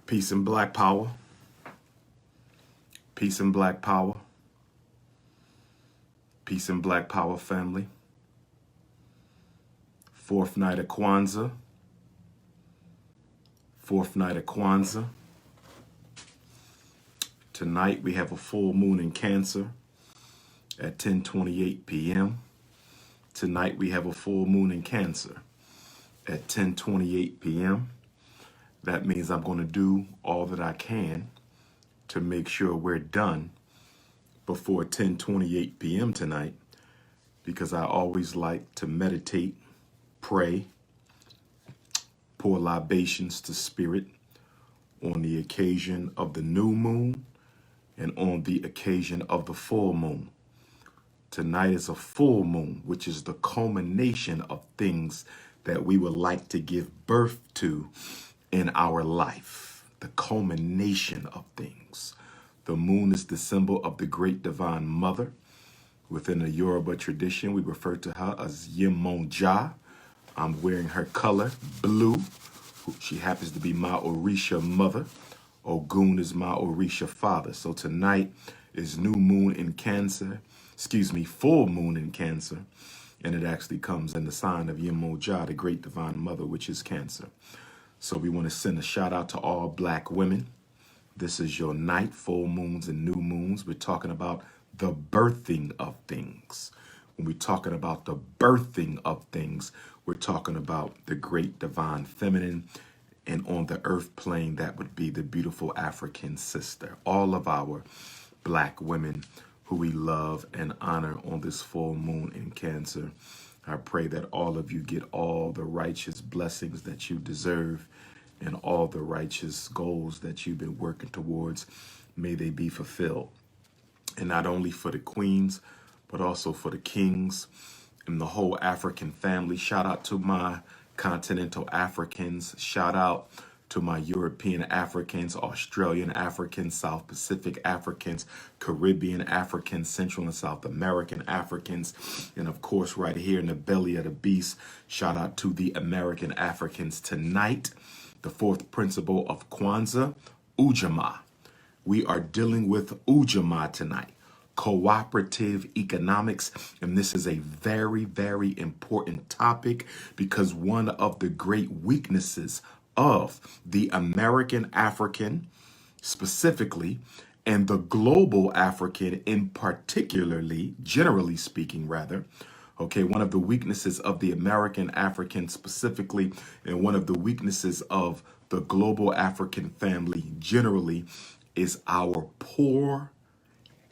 Peace and black power. Peace and black power. Peace and black power, family. Fourth night of Kwanzaa. Fourth night of Kwanzaa. Tonight we have a full moon in Cancer at 10:28 p.m. Tonight we have a full moon in Cancer at 10:28 p.m. That means I'm going to do all that I can to make sure we're done before 10:28 p.m. tonight, because I always like to meditate, pray, pour libations to spirit on the occasion of the new moon and on the occasion of the full moon. Tonight is a full moon, which is the culmination of things that we would like to give birth to in our life. The culmination of things. The moon is the symbol of the great divine mother. Within the Yoruba tradition, we refer to her as Yemonja. I'm wearing her color, blue. She happens to be my Orisha mother. Ogun is my Orisha father. So tonight is new moon in Cancer. Full moon in Cancer. And it actually comes in the sign of Yemonja, the great divine mother, which is Cancer. So we want to send a shout out to all black women. This is your night, full moons and new moons. We're talking about the birthing of things. When we're talking about the birthing of things, we're talking about the great divine feminine. And on the earth plane, that would be the beautiful African sister. All of our black women who we love and honor on this full moon in Cancer. I pray that all of you get all the righteous blessings that you deserve and all the righteous goals that you've been working towards. May they be fulfilled. And not only for the queens, but also for the kings and the whole African family. Shout out to my continental Africans. Shout out to my European Africans, Australian Africans, South Pacific Africans, Caribbean Africans, Central and South American Africans, and of course right here in the belly of the beast, shout out to the American Africans. Tonight, the fourth principle of Kwanzaa, Ujamaa. We are dealing with Ujamaa tonight. Cooperative economics, and this is a very, very important topic because one of the great weaknesses of the American African specifically and the global African in particularly, generally speaking rather, okay, one of the weaknesses of the American African specifically and one of the weaknesses of the global African family generally is our poor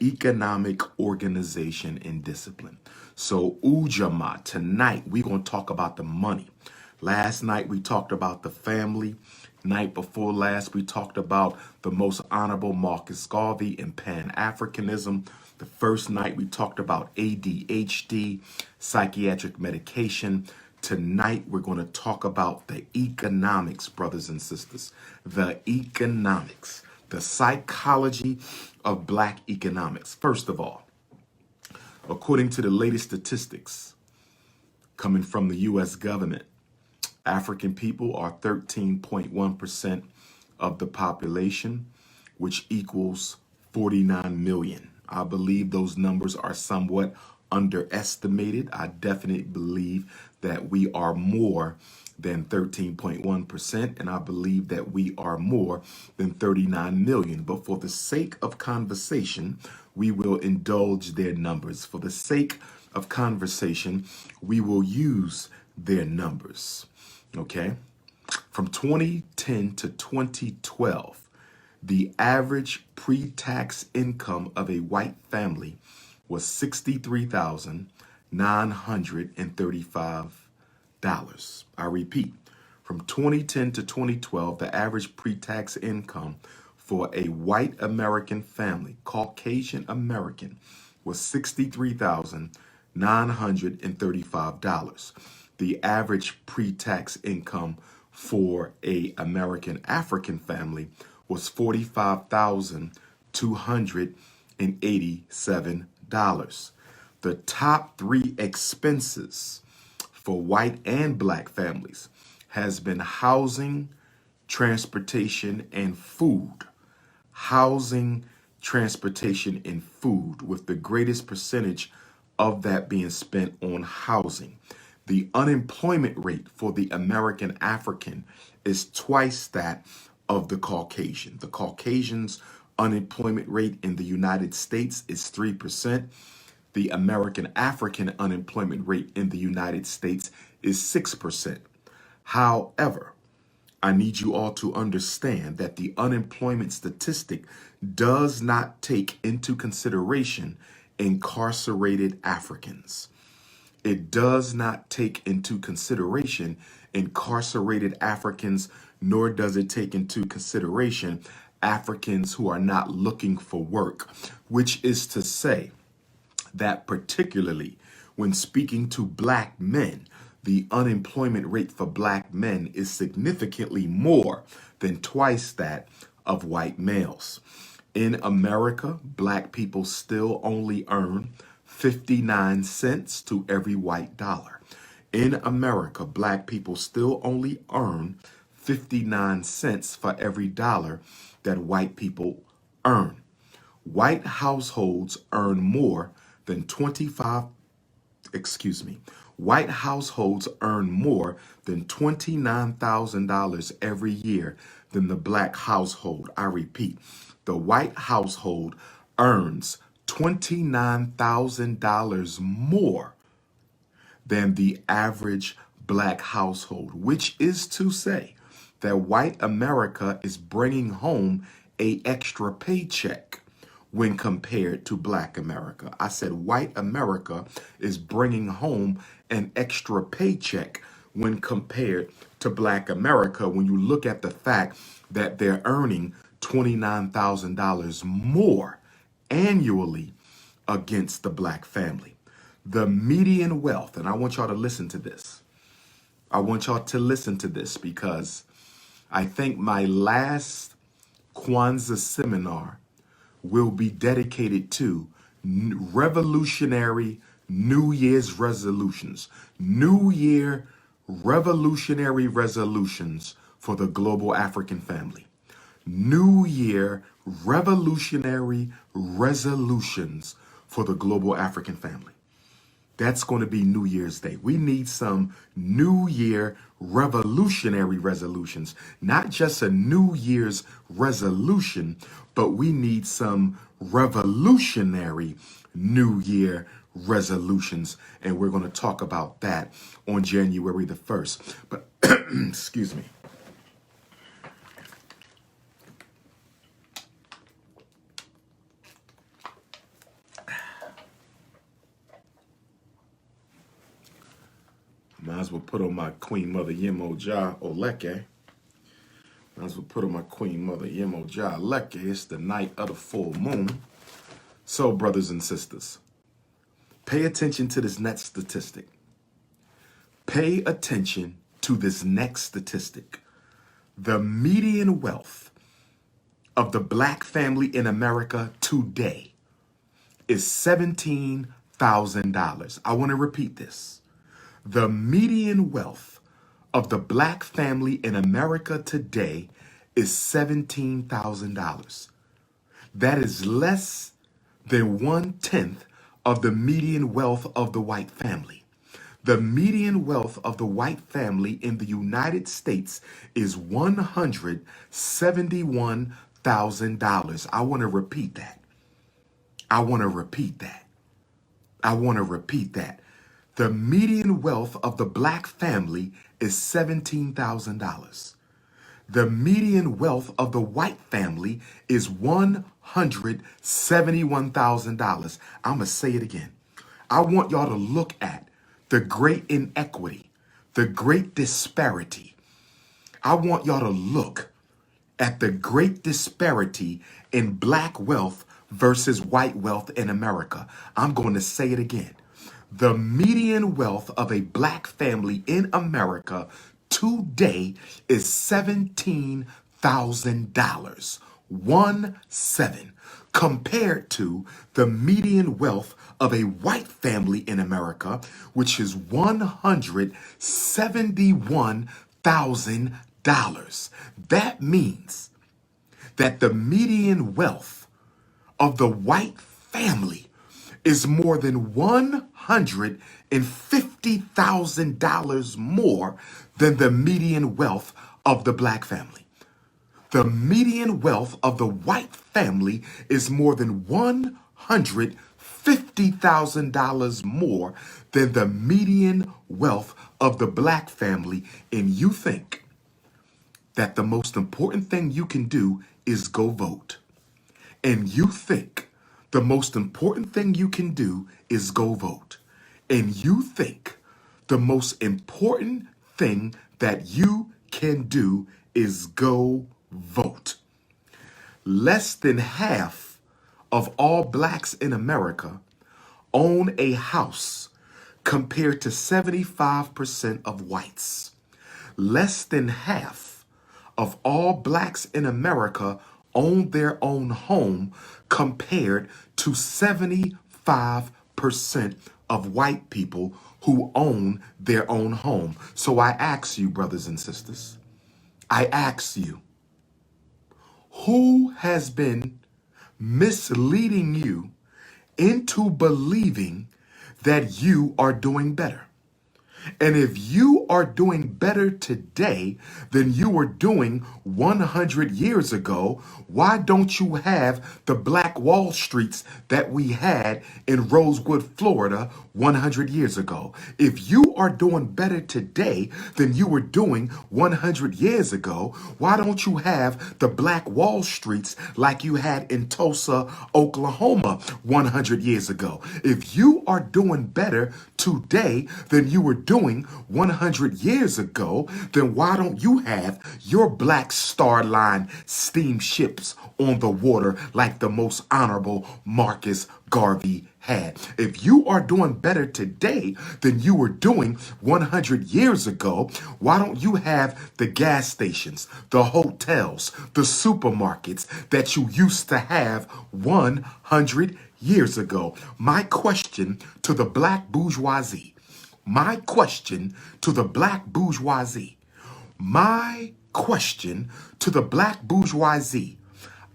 economic organization and discipline. So Ujamaa, tonight we're going to talk about the money. Last night we talked about the family. Night before last we talked about the most honorable Marcus Garvey and Pan-Africanism. The first night we talked about ADHD, psychiatric medication. Tonight we're going to talk about the economics, brothers and sisters. The economics, the psychology of black economics. First of all, according to the latest statistics coming from the U.S. government, African people are 13.1% of the population, which equals 49 million. I believe those numbers are somewhat underestimated. I definitely believe that we are more than 13.1%, and I believe that we are more than 39 million. But for the sake of conversation, we will indulge their numbers. For the sake of conversation, we will use their numbers. Okay, from 2010 to 2012, the average pre-tax income of a white family was $63,935. I repeat, from 2010 to 2012, the average pre-tax income for a white American family, Caucasian American, was $63,935. The average pre-tax income for a American African family was $45,287. The top three expenses for white and black families has been housing, transportation, and food. Housing, transportation, and food, with the greatest percentage of that being spent on housing. The unemployment rate for the American African is twice that of the Caucasian. The Caucasian's unemployment rate in the United States is 3%. The American African unemployment rate in the United States is 6%. However, I need you all to understand that the unemployment statistic does not take into consideration incarcerated Africans. It does not take into consideration incarcerated Africans, nor does it take into consideration Africans who are not looking for work, which is to say that particularly when speaking to black men, the unemployment rate for black men is significantly more than twice that of white males. In America, black people still only earn 59 cents to every white dollar. In America, black people still only earn 59 cents for every dollar that white people earn. White households earn more than white households earn more than $29,000 every year than the black household. I repeat, the white household earns $29,000 more than the average black household, which is to say that white America is bringing home an extra paycheck when compared to black America. I said white America is bringing home an extra paycheck when compared to black America, when you look at the fact that they're earning $29,000 more annually against the black family. The median wealth, and I want y'all to listen to this. I want y'all to listen to this because I think my last Kwanzaa seminar will be dedicated to revolutionary New Year's resolutions. New Year revolutionary resolutions for the global African family. New Year revolutionary resolutions for the global African family. That's going to be New Year's Day. We need some New Year revolutionary resolutions, not just a New Year's resolution, but we need some revolutionary New Year resolutions. And we're going to talk about that on January the 1st. But excuse me. Might as well put on my Queen Mother Yemoja Oleke. Might as well put on my Queen Mother Yemoja Oleke. It's the night of the full moon. So, brothers and sisters, pay attention to this next statistic. Pay attention to this next statistic. The median wealth of the black family in America today is $17,000. I want to repeat this. The median wealth of the black family in America today is $17,000. That is less than 1/10 of the median wealth of the white family. The median wealth of the white family in the United States is $171,000. I want to repeat that. I want to repeat that. I want to repeat that. The median wealth of the black family is $17,000. The median wealth of the white family is $171,000. I'm going to say it again. I want y'all to look at the great inequity, the great disparity. I want y'all to look at the great disparity in black wealth versus white wealth in America. I'm going to say it again. The median wealth of a black family in America today is $17,000. 1-7, compared to the median wealth of a white family in America, which is $171,000. That means that the median wealth of the white family is more than $150,000 more than the median wealth of the black family. The median wealth of the white family is more than $150,000 more than the median wealth of the black family. And you think that the most important thing you can do is go vote. And you think the most important thing you can do is go vote. And you think the most important thing that you can do is go vote. Less than half of all blacks in America own a house compared to 75% of whites. Less than half of all blacks in America own their own home compared to 75% of white people who own their own home. So I ask you, brothers and sisters, I ask you, who has been misleading you into believing that you are doing better? And if you are doing better today than you were doing 100 years ago, why don't you have the Black Wall Streets that we had in Rosewood, Florida 100 years ago? If you are doing better today than you were doing 100 years ago, why don't you have the Black Wall Streets like you had in Tulsa, Oklahoma 100 years ago? If you are doing better today than you were doing 100 years ago, then why don't you have your Black Star Line steamships on the water like the most honorable Marcus Garvey had? If you are doing better today than you were doing 100 years ago, why don't you have the gas stations, the hotels, the supermarkets that you used to have 100 years ago? My question to the black bourgeoisie, my question to the black bourgeoisie, my question to the black bourgeoisie,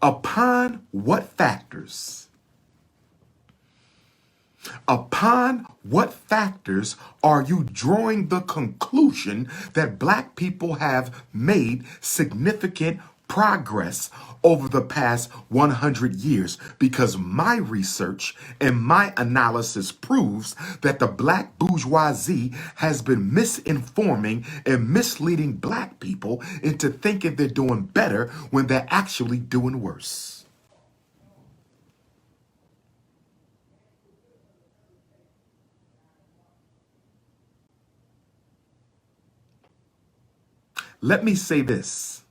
upon what factors are you drawing the conclusion that black people have made significant progress over the past 100 years? Because my research and my analysis proves that the black bourgeoisie has been misinforming and misleading black people into thinking they're doing better when they're actually doing worse. Let me say this.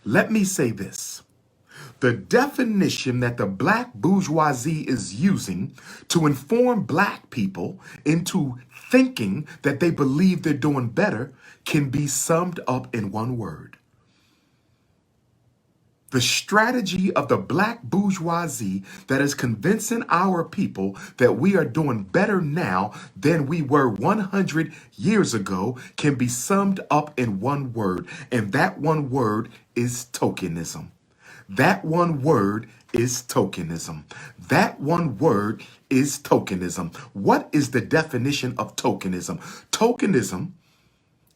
Let me say this. The definition that the black bourgeoisie is using to inform black people into thinking that they believe they're doing better can be summed up in one word. The strategy of the black bourgeoisie that is convincing our people that we are doing better now than we were 100 years ago can be summed up in one word, and that one word is tokenism. That one word is tokenism. That one word is tokenism. What is the definition of tokenism? Tokenism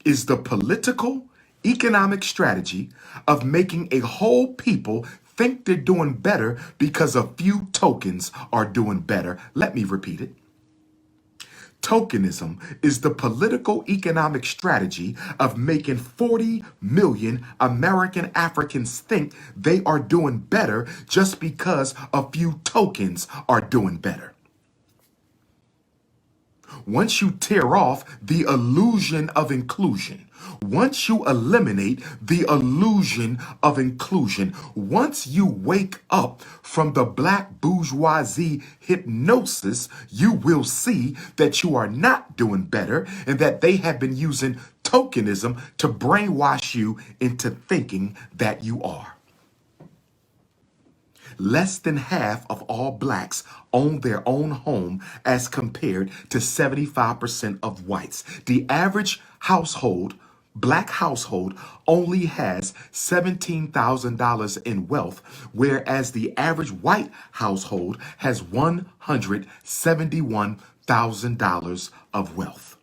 is the political economic strategy of making a whole people think they're doing better because a few tokens are doing better. Let me repeat it. Tokenism is the political economic strategy of making 40 million American Africans think they are doing better just because a few tokens are doing better. Once you tear off the illusion of inclusion, once you eliminate the illusion of inclusion, once you wake up from the black bourgeoisie hypnosis, you will see that you are not doing better and that they have been using tokenism to brainwash you into thinking that you are. Less than half of all blacks own their own home as compared to 75% of whites. The average household, black household, only has $17,000 in wealth, whereas the average white household has $171,000 of wealth.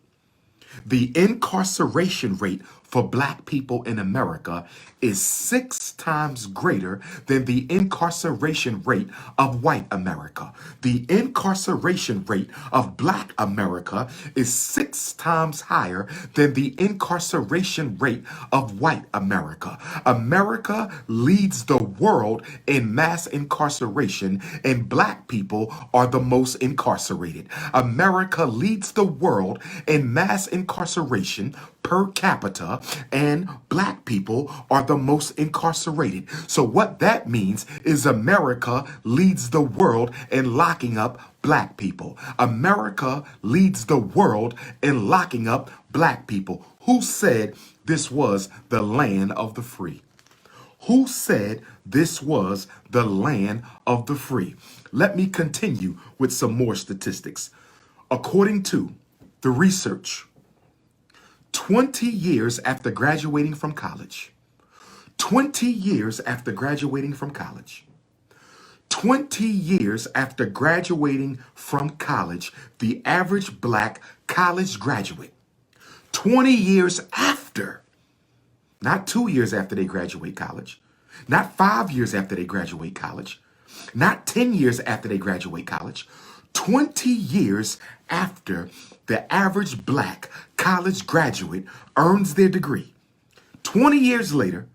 The incarceration rate for black people in America is 6 times greater than the incarceration rate of white America. The incarceration rate of black America is 6 times higher than the incarceration rate of white America. America leads the world in mass incarceration, and black people are the most incarcerated. America leads the world in mass incarceration per capita, and black people are the most incarcerated. So what that means is America leads the world in locking up black people. America leads the world in locking up black people. Who said this was the land of the free? Who said this was the land of the free? Let me continue with some more statistics. According to the research, 20 years after graduating from college, 20 years after graduating from college, 20 years after graduating from college, the average black college graduate, 20 years after, not 2 years after they graduate college, not 5 years after they graduate college, not 10 years after they graduate college, 20 years after the average black college graduate earns their degree, 20 years later,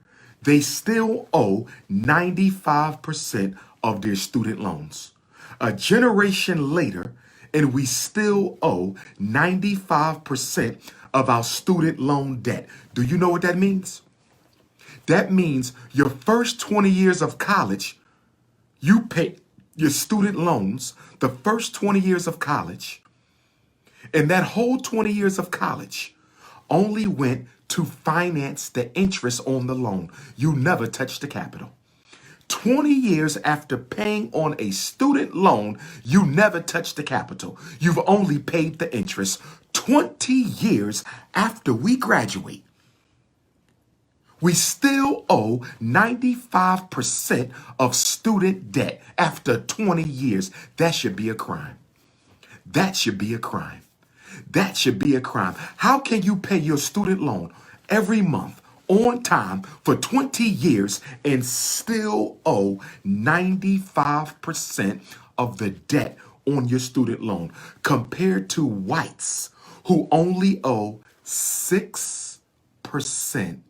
they still owe 95% of their student loans. A generation later, and we still owe 95% of our student loan debt. Do you know what that means? That means your first 20 years of college, you pay your student loans, the first 20 years of college, and that whole 20 years of college only went to finance the interest on the loan. You never touched the capital. 20 years after paying on a student loan, you never touched the capital. You've only paid the interest. 20 years after we graduate, we still owe 95% of student debt after 20 years. That should be a crime. That should be a crime. That should be a crime. How can you pay your student loan every month on time for 20 years and still owe 95% of the debt on your student loan, compared to whites who only owe 6%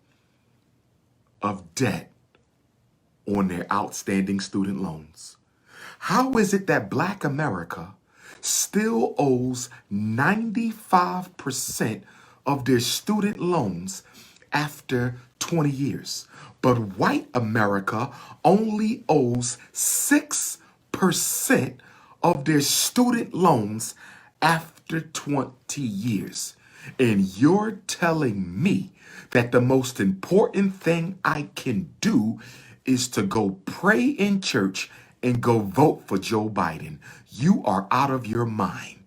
of debt on their outstanding student loans? How is it that black America still owes 95% of their student loans after 20 years, but white America only owes 6% of their student loans after 20 years? And you're telling me that the most important thing I can do is to go pray in church and go vote for Joe Biden? You are out of your mind.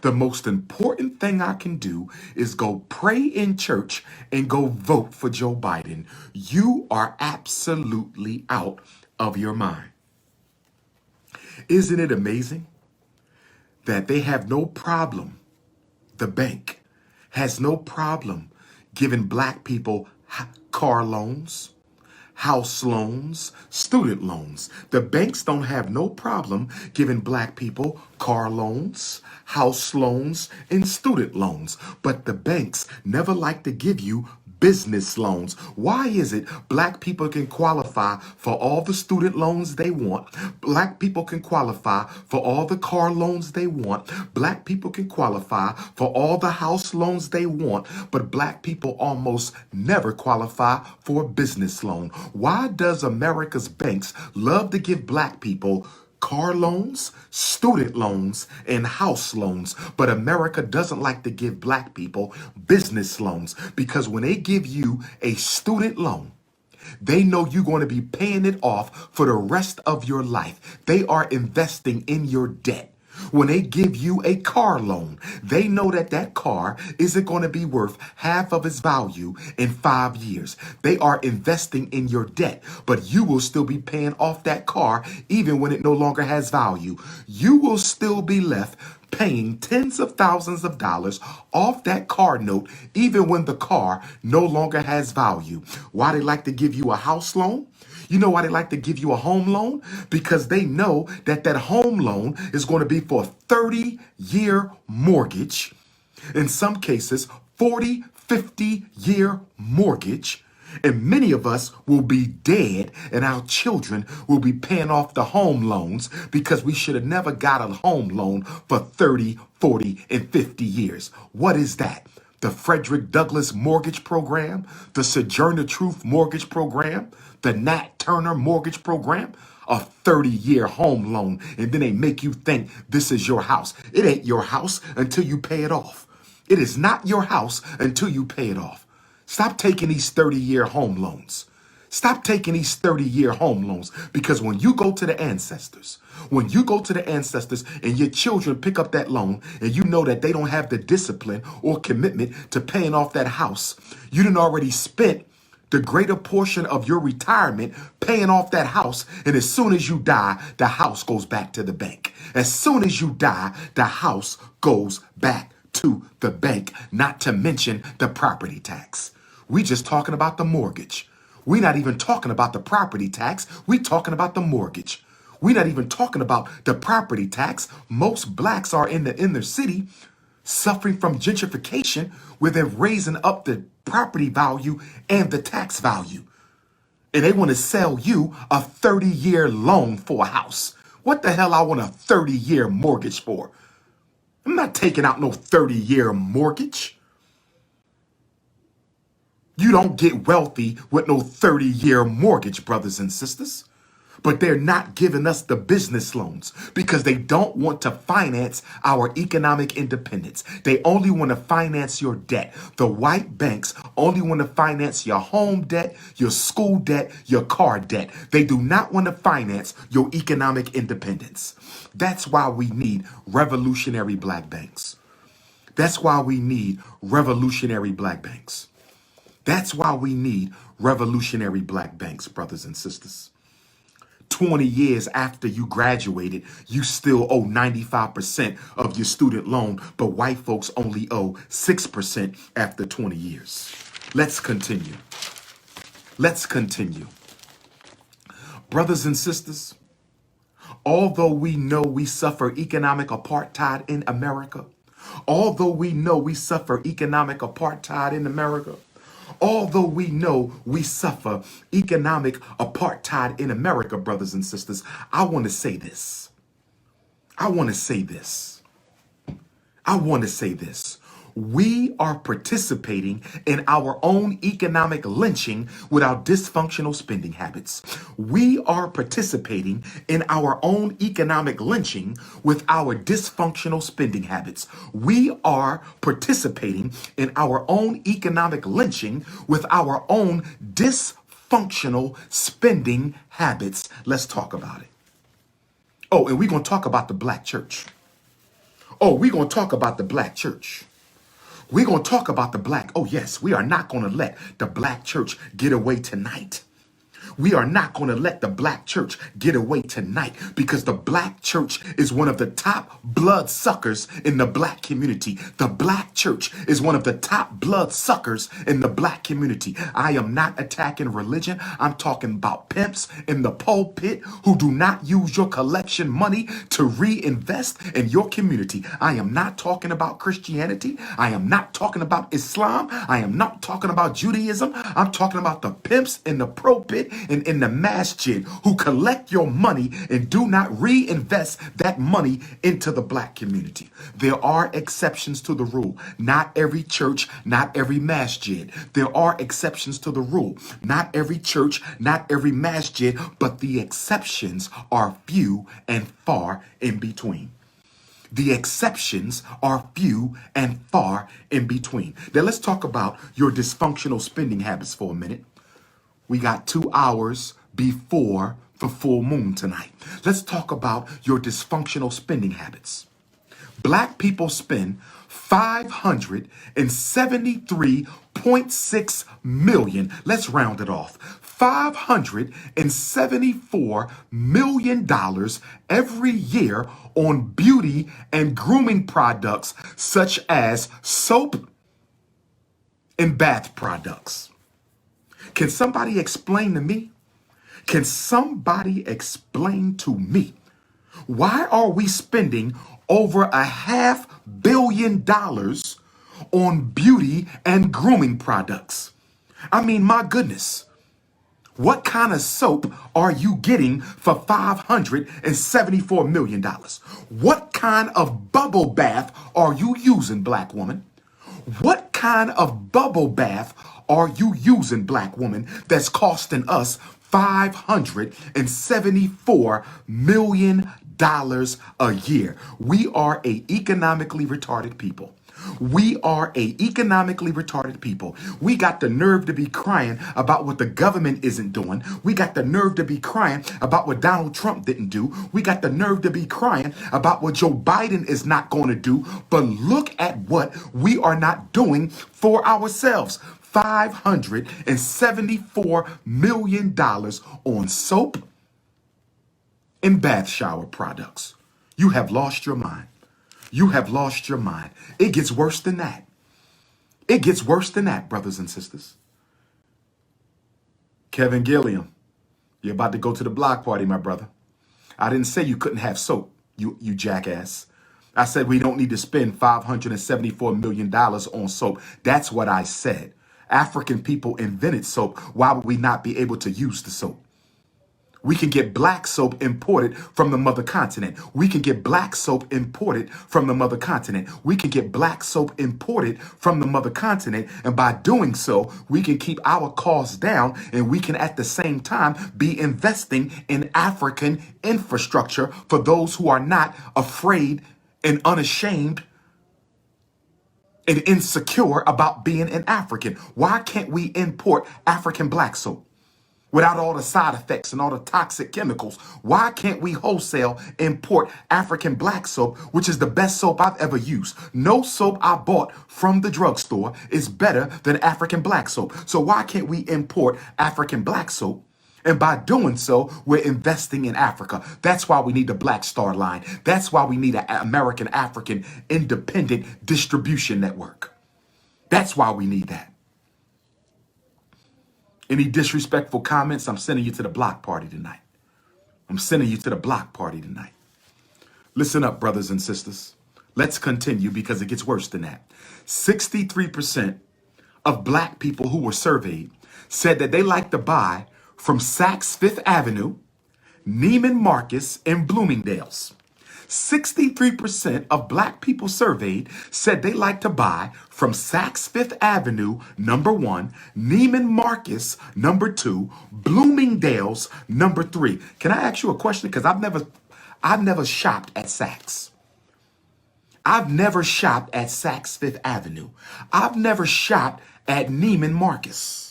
The most important thing I can do is go pray in church and go vote for Joe Biden. You are absolutely out of your mind. Isn't it amazing that they have no problem, the bank has no problem giving black people car loans, house loans, student loans? The banks don't have no problem giving black people car loans, house loans, and student loans. But the banks never like to give you business loans. Why is it black people can qualify for all the student loans they want? Black people can qualify for all the car loans they want. Black people can qualify for all the house loans they want. But black people almost never qualify for a business loan. Why does America's banks love to give black people car loans, student loans, and house loans, but America doesn't like to give black people business loans? Because when they give you a student loan, they know you're going to be paying it off for the rest of your life. They are investing in your debt. When they give you a car loan, they know that that car isn't going to be worth half of its value in 5 years. They are investing in your debt, but you will still be paying off that car even when it no longer has value. You will still be left paying tens of thousands of dollars off that car note even when the car no longer has value. Why they like to give you a house loan? You know why they like to give you a home loan? Because they know that that home loan is going to be for a 30-year mortgage. In some cases, 40, 50-year mortgage. And many of us will be dead and our children will be paying off the home loans because we should have never got a home loan for 30, 40, and 50 years. What is that? The Frederick Douglass Mortgage Program, the Sojourner Truth Mortgage Program, the Nat Turner Mortgage Program, a 30-year home loan. And then they make you think this is your house. It ain't your house until you pay it off. It is not your house until you pay it off. Stop taking these 30-year home loans. Stop taking these 30-year home loans, because when you go to the ancestors, and your children pick up that loan and you know that they don't have the discipline or commitment to paying off that house, you done already spent the greater portion of your retirement paying off that house. And as soon as you die, the house goes back to the bank. As soon as you die, the house goes back to the bank, not to mention the property tax. We just talking about the mortgage. We're not even talking about the property tax. We're talking about the mortgage. We're not even talking about the property tax. Most blacks are in the inner city suffering from gentrification, where they're raising up the property value and the tax value. And they want to sell you a 30-year loan for a house. What the hell I want a 30-year mortgage for? I'm not taking out no 30-year mortgage. You don't get wealthy with no 30-year mortgage, brothers and sisters. But they're not giving us the business loans because they don't want to finance our economic independence. They only want to finance your debt. The white banks only want to finance your home debt, your school debt, your car debt. They do not want to finance your economic independence. That's why we need revolutionary black banks. That's why we need revolutionary black banks. That's why we need revolutionary black banks, brothers and sisters. 20 years after you graduated, you still owe 95% of your student loan, but white folks only owe 6% after 20 years. Let's continue. Let's continue. Brothers and sisters, although we know we suffer economic apartheid in America, although we know we suffer economic apartheid in America, although we know we suffer economic apartheid in America, brothers and sisters, I want to say this. I want to say this. We are participating in our own economic lynching with our dysfunctional spending habits. We are participating in our own economic lynching with our dysfunctional spending habits. We are participating in our own economic lynching with our own dysfunctional spending habits. Let's talk about it. Oh, and we're going to talk about the black church. We're going to talk about the black church. We're going to talk about the black. Oh, yes, we are not going to let the black church get away tonight. We are not going to let the black church get away tonight, because the black church is one of the top blood suckers in the black community. The black church is one of the top blood suckers in the black community. I am not attacking religion. I'm talking about pimps in the pulpit who do not use your collection money to reinvest in your community. I am not talking about Christianity. I am not talking about Islam. I am not talking about Judaism. I'm talking about the pimps in the pulpit and in the masjid who collect your money and do not reinvest that money into the black community. There are exceptions to the rule. Not every church, not every masjid. There are exceptions to the rule. Not every church, not every masjid, but the exceptions are few and far in between. The exceptions are few and far in between. Now let's talk about your dysfunctional spending habits for a minute. We got 2 hours before for full moon tonight. Let's talk about your dysfunctional spending habits. Black people spend $573.6 million. Let's round it off. $574 million every year on beauty and grooming products such as soap and bath products. Can somebody explain to me? Can somebody explain to me why are we spending over $500 million on beauty and grooming products? I mean, my goodness, what kind of soap are you getting for $574 million? What kind of bubble bath are you using, black woman? What kind of bubble bath are you using, black woman, that's costing us $574 million a year? We are a economically retarded people. We are a economically retarded people. We got the nerve to be crying about what the government isn't doing. We got the nerve to be crying about what Donald Trump didn't do. We got the nerve to be crying about what Joe Biden is not going to do. But look at what we are not doing for ourselves. $574 million on soap and bath shower products. You have lost your mind. You have lost your mind. It gets worse than that. It gets worse than that, brothers and sisters. Kevin Gilliam, you're about to go to the block party, my brother. I didn't say you couldn't have soap, you jackass. I said we don't need to spend $574 million on soap. That's what I said. African people invented soap. Why would we not be able to use the soap? We can get black soap imported from the mother continent. We can get black soap imported from the mother continent. We can get black soap imported from the mother continent. And by doing so, we can keep our costs down, and we can at the same time be investing in African infrastructure for those who are not afraid and unashamed and insecure about being an African. Why can't we import African black soap without all the side effects and all the toxic chemicals? Why can't we wholesale import African black soap, which is the best soap I've ever used? No soap I bought from the drugstore is better than African black soap. So why can't we import African black soap? And by doing so, we're investing in Africa. That's why we need the Black Star Line. That's why we need an American African independent distribution network. That's why we need that. Any disrespectful comments, I'm sending you to the block party tonight. I'm sending you to the block party tonight. Listen up, brothers and sisters. Let's continue because it gets worse than that. 63% of black people who were surveyed said that they like to buy from Saks Fifth Avenue, Neiman Marcus, and Bloomingdale's. 63% of black people surveyed said they like to buy from Saks Fifth Avenue, number 1, Neiman Marcus, number 2, Bloomingdale's, number 3. Can I ask you a question? Because I've never shopped at Saks. I've never shopped at Saks Fifth Avenue. I've never shopped at Neiman Marcus.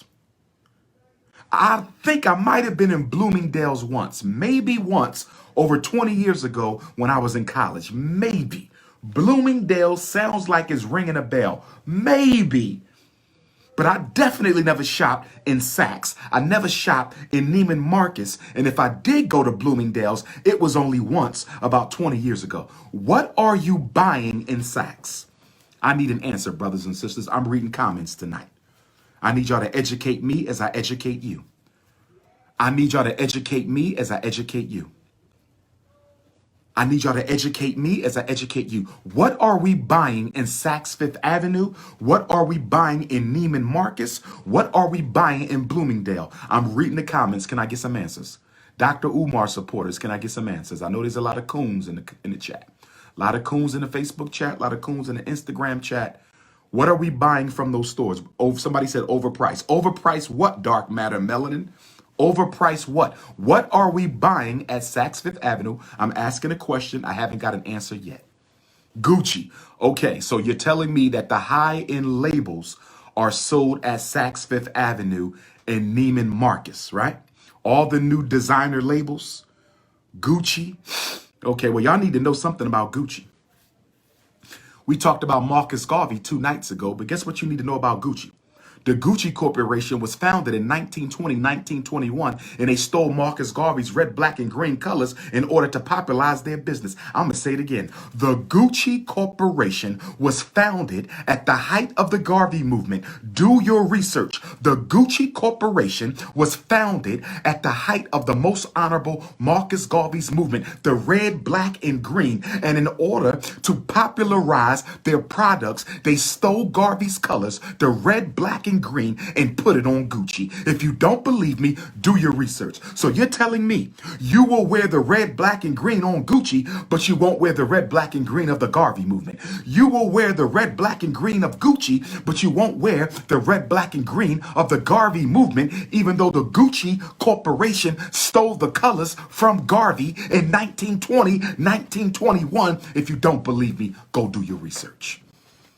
I think I might have been in Bloomingdale's once, maybe once over 20 years ago when I was in college. Maybe. Bloomingdale's sounds like it's ringing a bell. Maybe. But I definitely never shopped in Saks. I never shopped in Neiman Marcus. And if I did go to Bloomingdale's, it was only once about 20 years ago. What are you buying in Saks? I need an answer, brothers and sisters. I'm reading comments tonight. I need y'all to educate me as I educate you. I need y'all to educate me as I educate you. I need y'all to educate me as I educate you. What are we buying in Saks Fifth Avenue? What are we buying in Neiman Marcus? What are we buying in Bloomingdale? I'm reading the comments. Can I get some answers? Dr.Umar supporters, can I get some answers? I know there's a lot of coons in the chat. A lot of coons in the Facebook chat. A lot of coons in the Instagram chat. What are we buying from those stores? Oh, somebody said overpriced. Overpriced what, dark matter melanin? Overpriced what? What are we buying at Saks Fifth Avenue? I'm asking a question. I haven't got an answer yet. Gucci. Okay, so you're telling me that the high-end labels are sold at Saks Fifth Avenue and Neiman Marcus, right? All the new designer labels, Gucci. Okay, well, y'all need to know something about Gucci. We talked about Marcus Garvey 2 nights ago, but guess what you need to know about Gucci? The Gucci Corporation was founded in 1920, 1921, and they stole Marcus Garvey's red, black, and green colors in order to popularize their business. I'm going to say it again. The Gucci Corporation was founded at the height of the Garvey movement. Do your research. The Gucci Corporation was founded at the height of the most honorable Marcus Garvey's movement, the red, black, and green. And in order to popularize their products, they stole Garvey's colors, the red, black, and green, and put it on Gucci. If you don't believe me, do your research. So you're telling me you will wear the red, black, and green on Gucci, but you won't wear the red, black, and green of the Garvey movement. You will wear the red, black, and green of Gucci, but you won't wear the red, black, and green of the Garvey movement, even though the Gucci Corporation stole the colors from Garvey in 1920, 1921. If you don't believe me, go do your research.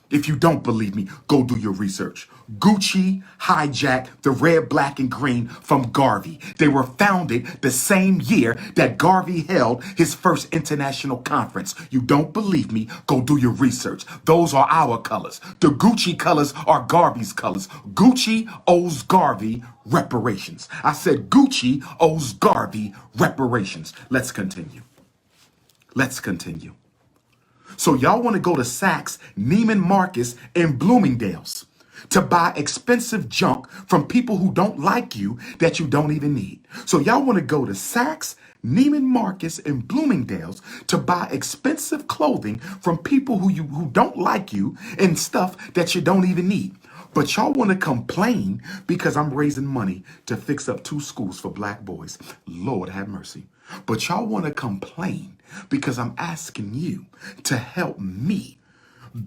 If you don't believe me, go do your research. Gucci hijacked the red, black, and green from Garvey. They were founded the same year that Garvey held his first international conference. You don't believe me? Go do your research. Those are our colors. The Gucci colors are Garvey's colors. Gucci owes Garvey reparations. I said Gucci owes Garvey reparations. Let's continue. Let's continue. So y'all want to go to Saks, Neiman Marcus, and Bloomingdale's to buy expensive junk from people who don't like you that you don't even need. So y'all want to go to Saks, Neiman Marcus, and Bloomingdale's to buy expensive clothing from people who don't like you and stuff that you don't even need. But y'all want to complain because I'm raising money to fix up 2 schools for black boys. Lord have mercy. But y'all want to complain because I'm asking you to help me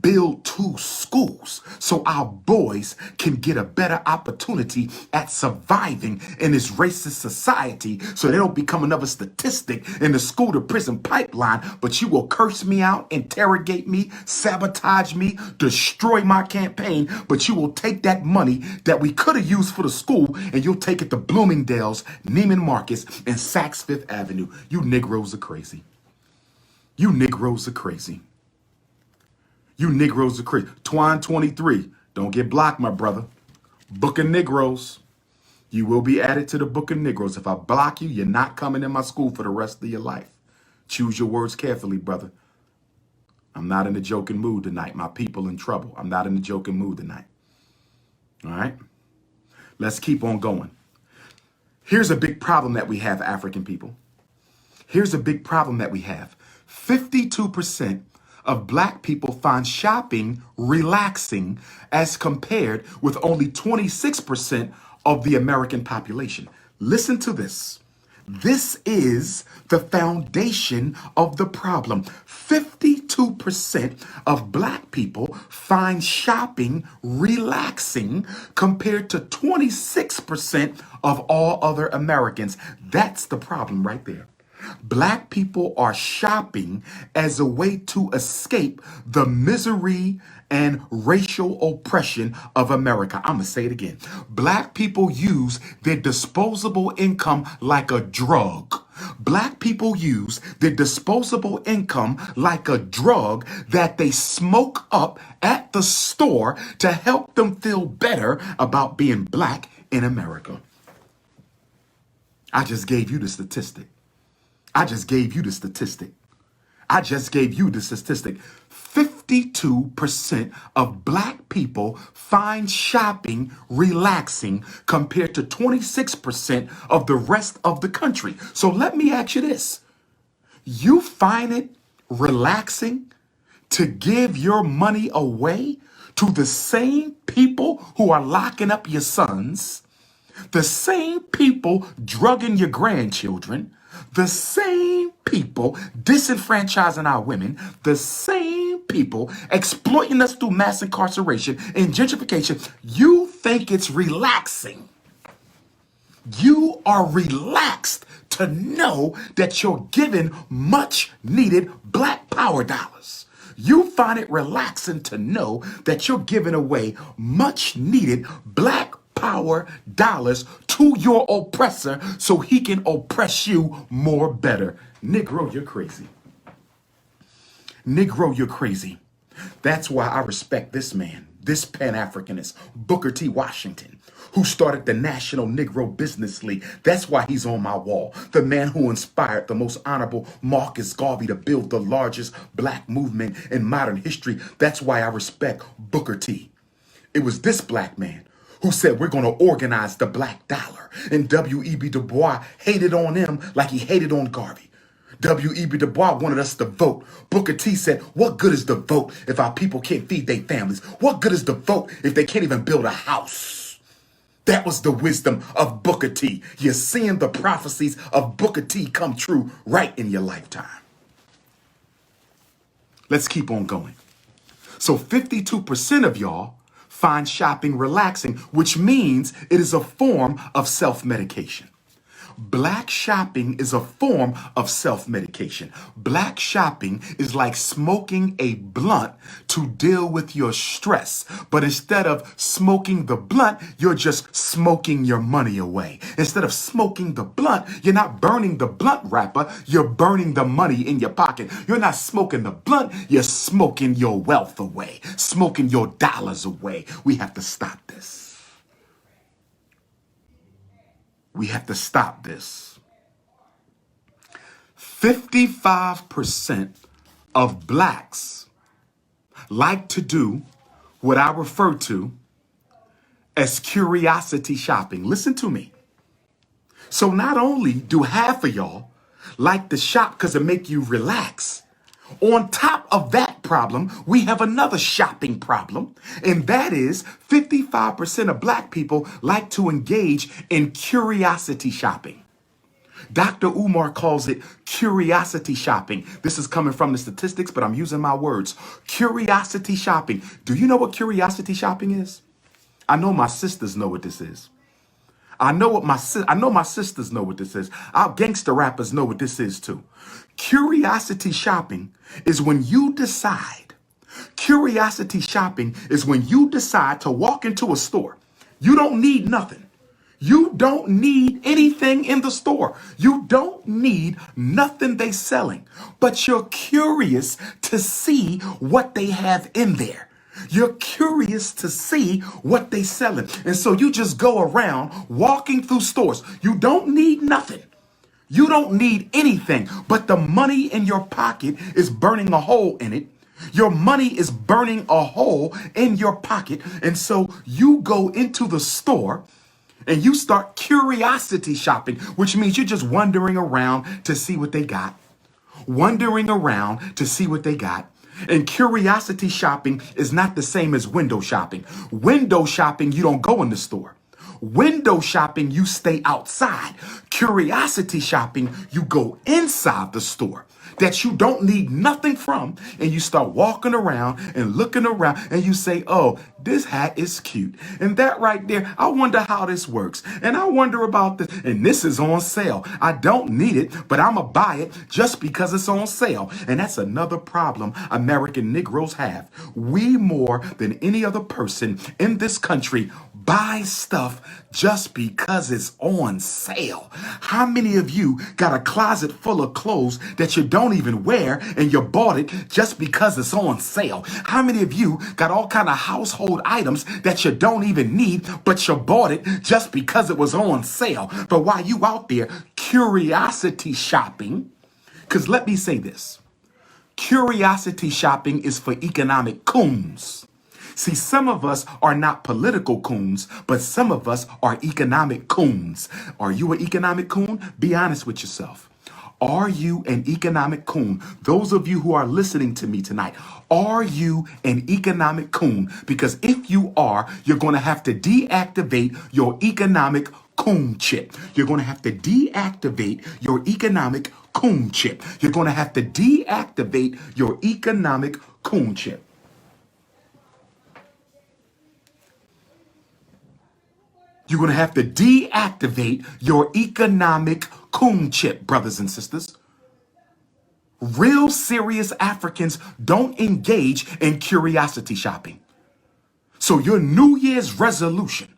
build 2 schools so our boys can get a better opportunity at surviving in this racist society, so they don't become another statistic in the school to prison pipeline. But you will curse me out, interrogate me, sabotage me, destroy my campaign, but you will take that money that we could have used for the school and you'll take it to Bloomingdale's, Neiman Marcus, and Saks Fifth Avenue. You Negroes are crazy. You Negroes are crazy. You Negroes are crazy. Twine 23. Don't get blocked, my brother. Book of Negroes. You will be added to the book of Negroes. If I block you, you're not coming in my school for the rest of your life. Choose your words carefully, brother. I'm not in a joking mood tonight. My people in trouble. I'm not in a joking mood tonight. All right? Let's keep on going. Here's a big problem that we have, African people. Here's a big problem that we have. 52% of black people find shopping relaxing as compared with only 26% of the American population. Listen to this. This is the foundation of the problem. 52% of black people find shopping relaxing compared to 26% of all other Americans. That's the problem right there. Black people are shopping as a way to escape the misery and racial oppression of America. I'm going to say it again. Black people use their disposable income like a drug. Black people use their disposable income like a drug that they smoke up at the store to help them feel better about being black in America. I just gave you the statistic. I just gave you the statistic. 52% of black people find shopping relaxing compared to 26% of the rest of the country. So let me ask you this. You find it relaxing to give your money away to the same people who are locking up your sons, the same people drugging your grandchildren, the same people disenfranchising our women, the same people exploiting us through mass incarceration and gentrification. You think it's relaxing. You are relaxed to know that you're giving much needed black power dollars. You find it relaxing to know that you're giving away much needed black power dollars to your oppressor so he can oppress you more better. Negro, you're crazy. Negro, you're crazy. That's why I respect this man, this Pan-Africanist, Booker T. Washington, who started the National Negro Business League. That's why he's on my wall. The man who inspired the most honorable Marcus Garvey to build the largest black movement in modern history. That's why I respect Booker T. It was this black man who said we're going to organize the black dollar. And W.E.B. Du Bois hated on him like he hated on Garvey. W.E.B. Du Bois wanted us to vote. Booker T said, what good is the vote if our people can't feed their families? What good is the vote if they can't even build a house? That was the wisdom of Booker T. You're seeing the prophecies of Booker T come true right in your lifetime. Let's keep on going. So 52% of y'all find shopping relaxing, which means it is a form of self-medication. Black shopping is a form of self-medication. Black shopping is like smoking a blunt to deal with your stress. But instead of smoking the blunt, you're just smoking your money away. Instead of smoking the blunt, you're not burning the blunt wrapper, you're burning the money in your pocket. You're not smoking the blunt, you're smoking your wealth away, smoking your dollars away. We have to stop this. We have to stop this. 55% of blacks like to do what I refer to as curiosity shopping. Listen to me. So not only do half of y'all like to shop because it make you relax, on top of that problem, we have another shopping problem, and that is 55% of black people like to engage in curiosity shopping. Dr. Umar calls it curiosity shopping. This is coming from the statistics, but I'm using my words. Curiosity shopping. Do you know what curiosity shopping is? I know my sisters know what this is. I know my sisters know what this is. Our gangster rappers know what this is too. Curiosity shopping is when you decide. Curiosity shopping is when you decide to walk into a store. You don't need nothing. You don't need anything in the store. You don't need nothing they selling, but you're curious to see what they have in there. You're curious to see what they selling. And so you just go around walking through stores. You don't need nothing. You don't need anything, but the money in your pocket is burning a hole in it. Your money is burning a hole in your pocket. And so you go into the store and you start curiosity shopping, which means you're just wandering around to see what they got. Wandering around to see what they got. And curiosity shopping is not the same as window shopping. Window shopping, you don't go in the store. Window shopping, you stay outside. Curiosity shopping, you go inside the store that you don't need nothing from, and you start walking around and looking around and you say, oh, this hat is cute. And that right there, I wonder how this works. And I wonder about this. And this is on sale. I don't need it, but I'm going to buy it just because it's on sale. And that's another problem American Negroes have. We, more than any other person in this country, buy stuff just because it's on sale. How many of you got a closet full of clothes that you don't even wear and you bought it just because it's on sale? How many of you got all kind of household items that you don't even need, but you bought it just because it was on sale? But while you out there curiosity shopping, because let me say this, curiosity shopping is for economic coons. See, some of us are not political coons, but some of us are economic coons. Are you an economic coon? Be honest with yourself. Are you an economic coon? Those of you who are listening to me tonight, are you an economic coon? Because if you are, you're going to have to deactivate your economic coon chip. You're going to have to deactivate your economic coon chip. You're going to have to deactivate your economic coon chip. You're going to have to deactivate your economic coon chip, brothers and sisters. Real serious Africans don't engage in curiosity shopping. So your New Year's resolution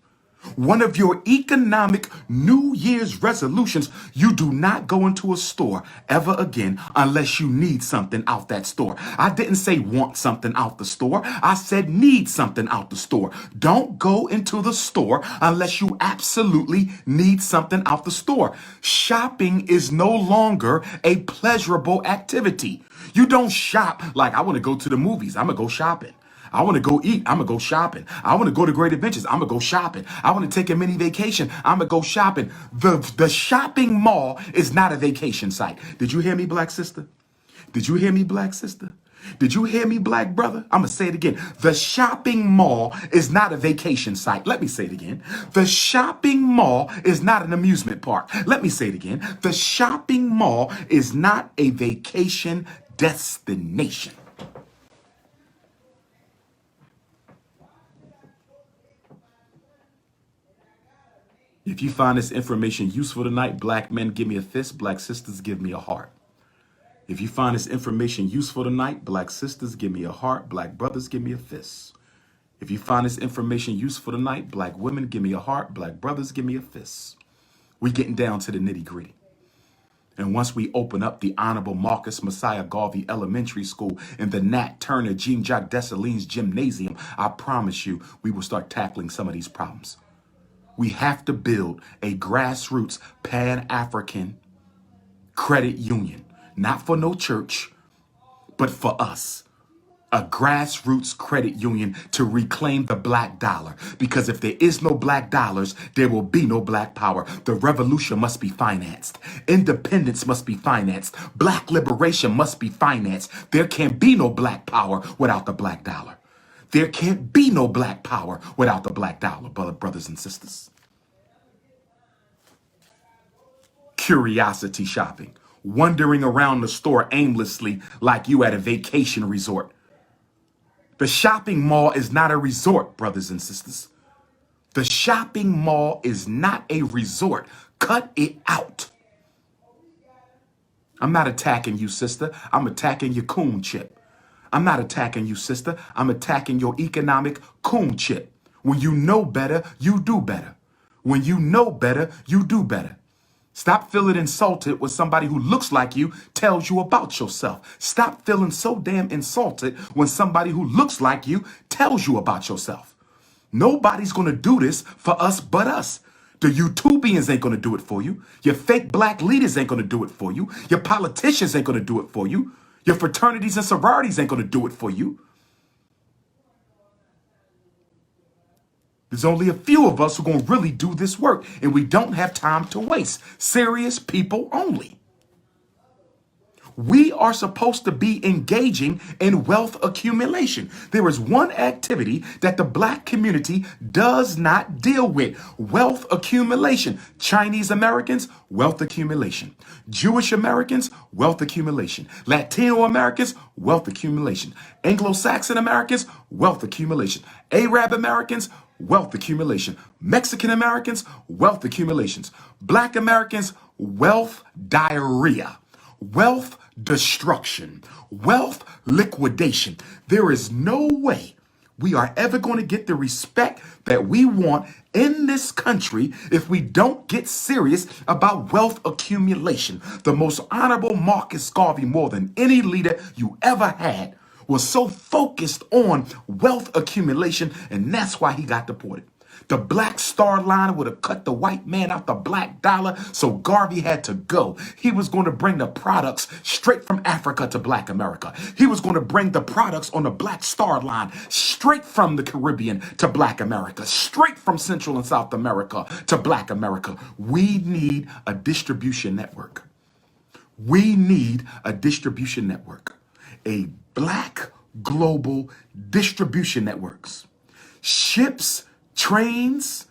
One of your economic New Year's resolutions, you do not go into a store ever again unless you need something out that store. I didn't say want something out the store. I said need something out the store. Don't go into the store unless you absolutely need something out the store. Shopping is no longer a pleasurable activity. You don't shop like I want to go to the movies. I'm going to go shopping. I want to go eat. I'm going to go shopping. I want to go to Great Adventures. I'm going to go shopping. I want to take a mini vacation. I'm going to go shopping. The shopping mall is not a vacation site. Did you hear me, black sister? Did you hear me, black sister? Did you hear me, black brother? I'm going to say it again. The shopping mall is not a vacation site. Let me say it again. The shopping mall is not an amusement park. Let me say it again. The shopping mall is not a vacation destination. If you find this information useful tonight, black men, give me a fist. Black sisters, give me a heart. If you find this information useful tonight, black sisters, give me a heart. Black brothers, give me a fist. If you find this information useful tonight, black women, give me a heart. Black brothers, give me a fist. We're getting down to the nitty gritty. And once we open up the Honorable Marcus Messiah Garvey Elementary School in the Nat Turner Jean-Jacques Dessalines Gymnasium, I promise you, we will start tackling some of these problems. We have to build a grassroots Pan-African credit union, not for no church, but for us. A grassroots credit union to reclaim the black dollar. Because if there is no black dollars, there will be no black power. The revolution must be financed. Independence must be financed. Black liberation must be financed. There can be no black power without the black dollar. There can't be no black power without the black dollar, brothers and sisters. Curiosity shopping, wandering around the store aimlessly like you at a vacation resort. The shopping mall is not a resort, brothers and sisters. The shopping mall is not a resort. Cut it out. I'm not attacking you, sister. I'm attacking your coon chip. I'm not attacking you, sister. I'm attacking your economic coon chip. When you know better, you do better. When you know better, you do better. Stop feeling insulted when somebody who looks like you tells you about yourself. Stop feeling so damn insulted when somebody who looks like you tells you about yourself. Nobody's going to do this for us but us. The YouTubians ain't going to do it for you. Your fake black leaders ain't going to do it for you. Your politicians ain't going to do it for you. Your fraternities and sororities ain't going to do it for you. There's only a few of us who are going to really do this work, and we don't have time to waste. Serious people only. We are supposed to be engaging in wealth accumulation. There is one activity that the black community does not deal with: wealth accumulation. Chinese Americans, wealth accumulation. Jewish Americans, wealth accumulation. Latino Americans, wealth accumulation. Anglo-Saxon Americans, wealth accumulation. Arab Americans, wealth accumulation. Mexican Americans, wealth accumulations. Black Americans, wealth diarrhea. Wealth destruction, wealth liquidation. There is no way we are ever going to get the respect that we want in this country if we don't get serious about wealth accumulation. The most honorable Marcus Garvey, more than any leader you ever had, was so focused on wealth accumulation, and that's why he got deported. The Black Star Line would have cut the white man out the black dollar, so Garvey had to go. He was going to bring the products straight from Africa to black America. He was going to bring the products on the Black Star Line straight from the Caribbean to black America, straight from Central and South America to black America. We need a distribution network. We need a distribution network. A black global distribution networks. Ships, trains,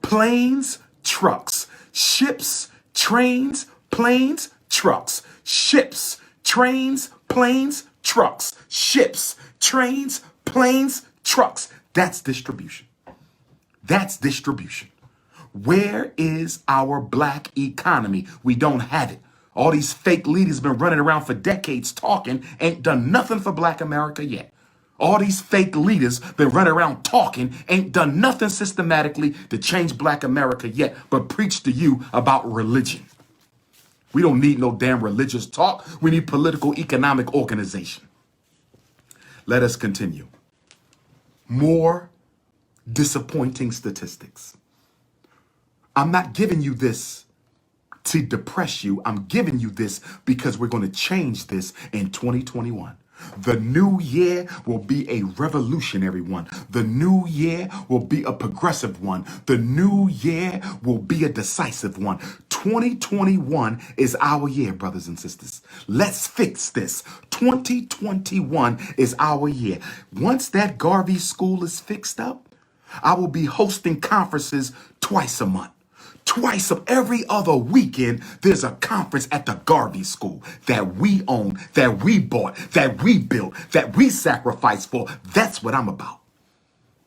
planes, trucks. Ships, trains, planes, trucks. Ships, trains, planes, trucks. Ships, trains, planes, trucks. That's distribution. That's distribution. Where is our black economy? We don't have it. All these fake leaders been running around for decades talking, ain't done nothing for black America yet. All these fake leaders been running around talking, ain't done nothing systematically to change black America yet, but preach to you about religion. We don't need no damn religious talk. We need political economic organization. Let us continue. More disappointing statistics. I'm not giving you this to depress you. I'm giving you this because we're going to change this in 2021. The new year will be a revolutionary one. The new year will be a progressive one. The new year will be a decisive one. 2021 is our year, brothers and sisters. Let's fix this. 2021 is our year. Once that Garvey school is fixed up, I will be hosting conferences twice a month. Twice of every other weekend, there's a conference at the Garvey School that we own, that we bought, that we built, that we sacrificed for. That's what I'm about.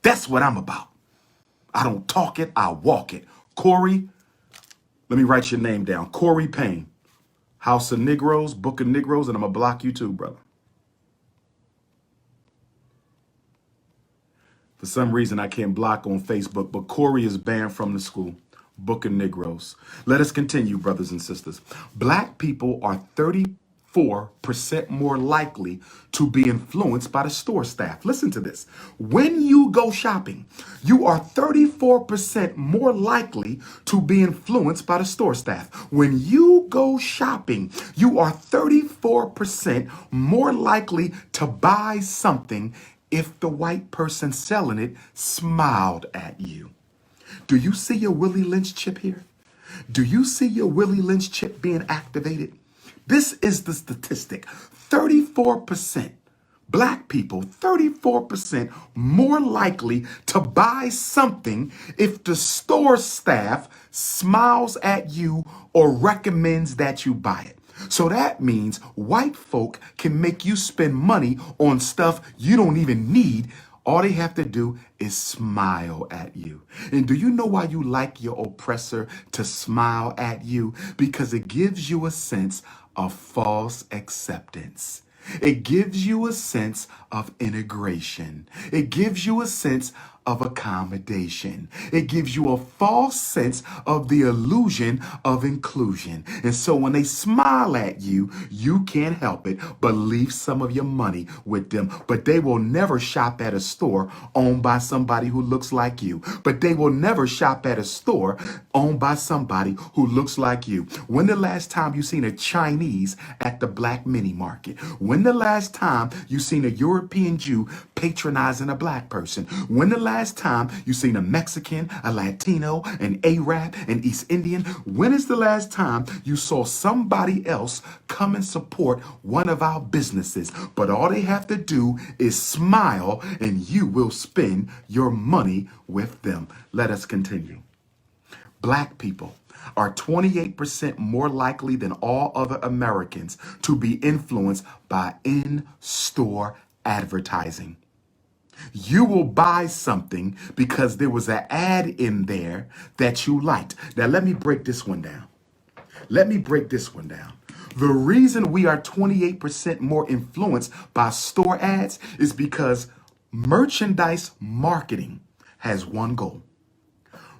That's what I'm about. I don't talk it, I walk it. Corey, let me write your name down. Corey Payne, House of Negroes, Book of Negroes, and I'm going to block you too, brother. For some reason, I can't block on Facebook, but Corey is banned from the school. Book of Negroes. Let us continue, brothers and sisters. Black people are 34% more likely to be influenced by the store staff. Listen to this. When you go shopping, you are 34% more likely to be influenced by the store staff. When you go shopping, you are 34% more likely to buy something if the white person selling it smiled at you. Do you see your Willie Lynch chip here? Do you see your Willie Lynch chip being activated? This is the statistic. 34%. Black people, 34% more likely to buy something if the store staff smiles at you or recommends that you buy it. So that means white folk can make you spend money on stuff you don't even need. All they have to do is smile at you. And do you know why you like your oppressor to smile at you? Because it gives you a sense of false acceptance. It gives you a sense of integration. It gives you a sense of accommodation. It gives you a false sense of the illusion of inclusion. And so when they smile at you, you can't help it but leave some of your money with them. But they will never shop at a store owned by somebody who looks like you. But they will never shop at a store owned by somebody who looks like you. When the last time you seen a Chinese at the black mini market? When the last time you seen a European Jew patronizing a black person? When the last time you seen a Mexican, a Latino, an Arab, an East Indian? When is the last time you saw somebody else come and support one of our businesses? But all they have to do is smile and you will spend your money with them. Let us continue. Black people are 28% more likely than all other Americans to be influenced by in-store advertising. You will buy something because there was an ad in there that you liked. Now, let me break this one down. Let me break this one down. The reason we are 28% more influenced by store ads is because merchandise marketing has one goal.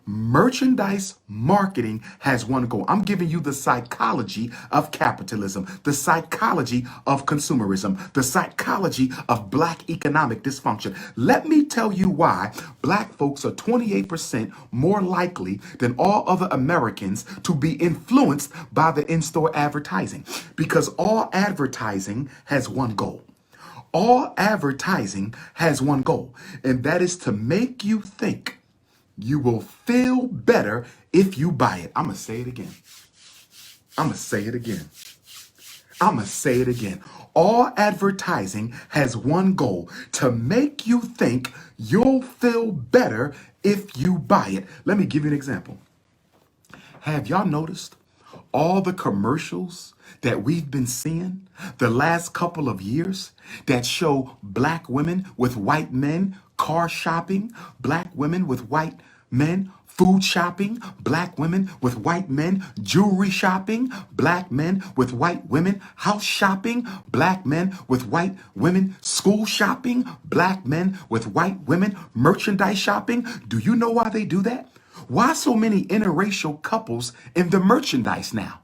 Merchandise marketing has one goal. I'm giving you the psychology of capitalism, the psychology of consumerism, the psychology of black economic dysfunction. Let me tell you why black folks are 28% more likely than all other Americans to be influenced by the in-store advertising. Because all advertising has one goal. All advertising has one goal, and that is to make you think you will feel better if you buy it. I'm going to say it again. I'm going to say it again. I'm going to say it again. All advertising has one goal: to make you think you'll feel better if you buy it. Let me give you an example. Have y'all noticed all the commercials that we've been seeing the last couple of years that show black women with white men car shopping, black women with white men Food shopping, black women with white men. Jewelry shopping, black men with white women. House shopping, black men with white women. School shopping, black men with white women. Merchandise shopping. Do you know why they do that? Why so many interracial couples in the merchandise now?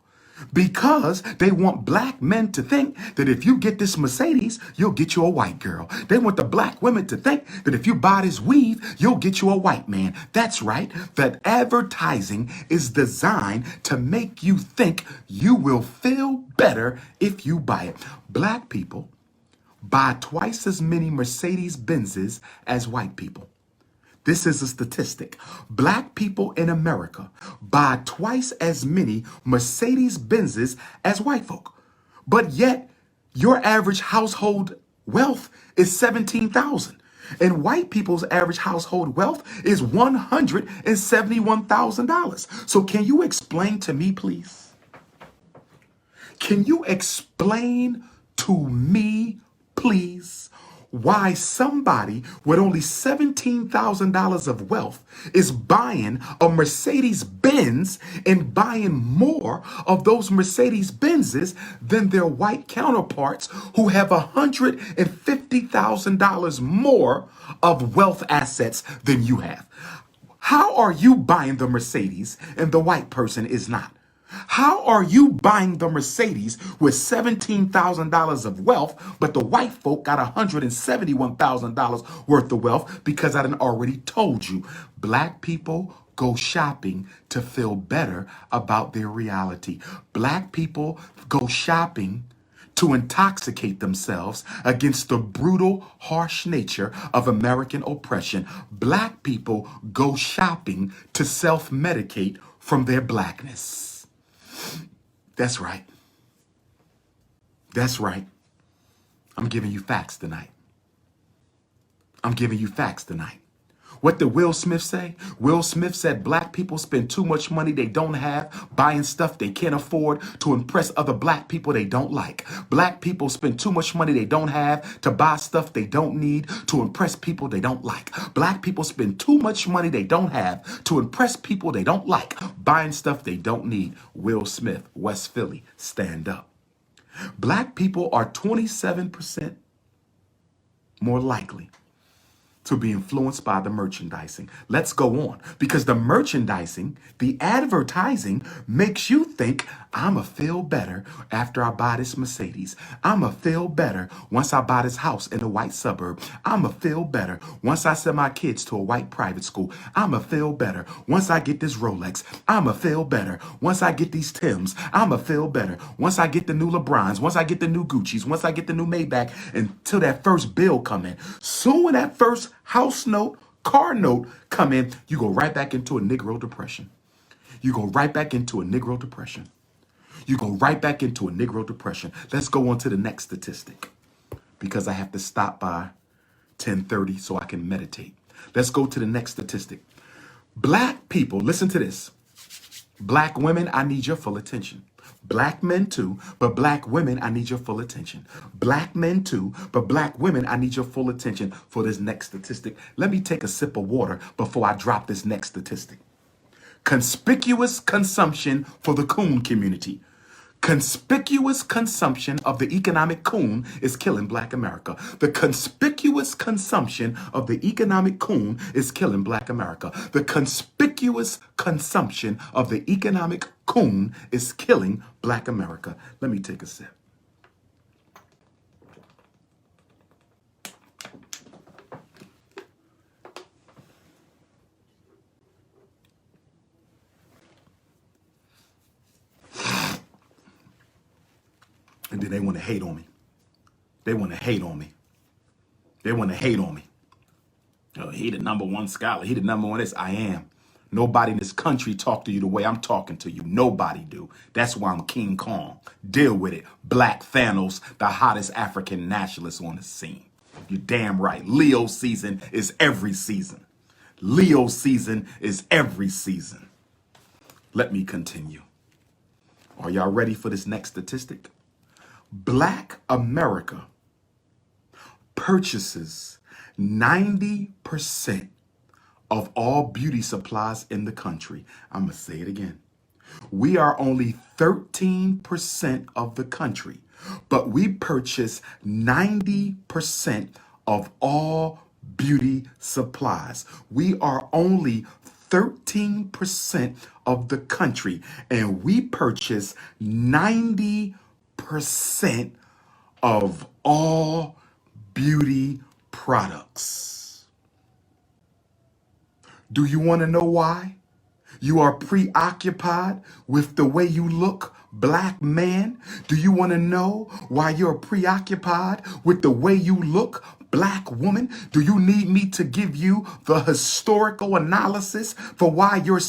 Because they want black men to think that if you get this Mercedes, you'll get you a white girl. They want the black women to think that if you buy this weave, you'll get you a white man. That's right. That advertising is designed to make you think you will feel better if you buy it. Black people buy twice as many Mercedes Benzes as white people. This is a statistic. Black people in America buy twice as many Mercedes Benzes as white folk. But yet, your average household wealth is $17,000. And white people's average household wealth is $171,000. So can you explain to me, please? Can you explain to me, please, why somebody with only $17,000 of wealth is buying a Mercedes Benz and buying more of those Mercedes Benzes than their white counterparts who have $150,000 more of wealth assets than you have? How are you buying the Mercedes and the white person is not? How are you buying the Mercedes with $17,000 of wealth, but the white folk got $171,000 worth of wealth? Because I done already told you, black people go shopping to feel better about their reality. Black people go shopping to intoxicate themselves against the brutal, harsh nature of American oppression. Black people go shopping to self-medicate from their blackness. That's right. That's right. I'm giving you facts tonight. I'm giving you facts tonight. What did Will Smith say? Will Smith said black people spend too much money they don't have buying stuff they can't afford to impress other black people they don't like. Black people spend too much money they don't have to buy stuff they don't need to impress people they don't like. Black people spend too much money they don't have to impress people they don't like, buying stuff they don't need. Will Smith, West Philly, stand up. Black people are 27% more likely to be influenced by the merchandising. Let's go on. Because the merchandising, the advertising makes you think, I'ma feel better after I buy this Mercedes. I'ma feel better once I buy this house in a white suburb. I'ma feel better once I send my kids to a white private school. I'ma feel better once I get this Rolex. I'ma feel better once I get these Timbs. I'ma feel better once I get the new LeBrons, once I get the new Gucci's, once I get the new Maybach, until that first bill come in. Soon when that first house note, car note come in, you go right back into a Negro depression. You go right back into a Negro depression. You go right back into a Negro depression. Let's go on to the next statistic because I have to stop by 10:30 so I can meditate. Let's go to the next statistic. Black people, listen to this. Black women, I need your full attention. Black men too, but black women, I need your full attention. Black men too, but black women, I need your full attention for this next statistic. Let me take a sip of water before I drop this next statistic. Conspicuous consumption for the coon community. Conspicuous consumption of the economic coon is killing black America. The conspicuous consumption of the economic coon is killing black America. The conspicuous consumption of the economic coon is killing black America. Let me take a sip. And then they want to hate on me. They want to hate on me. They want to hate on me. Oh, he the number one scholar. He the number one this. I am. Nobody in this country talk to you the way I'm talking to you. Nobody do. That's why I'm King Kong. Deal with it. Black Thanos, the hottest African nationalist on the scene. You're damn right. Leo season is every season. Leo season is every season. Let me continue. Are y'all ready for this next statistic? Black America purchases 90% of all beauty supplies in the country. I'm going to say it again. We are only 13% of the country, but we purchase 90% of all beauty supplies. We are only 13% of the country, and we purchase 90% of all beauty products. Do you want to know why? You are preoccupied with the way you look, black man. Do you want to know why you're preoccupied with the way you look, black woman? Do you need me to give you the historical analysis for why you're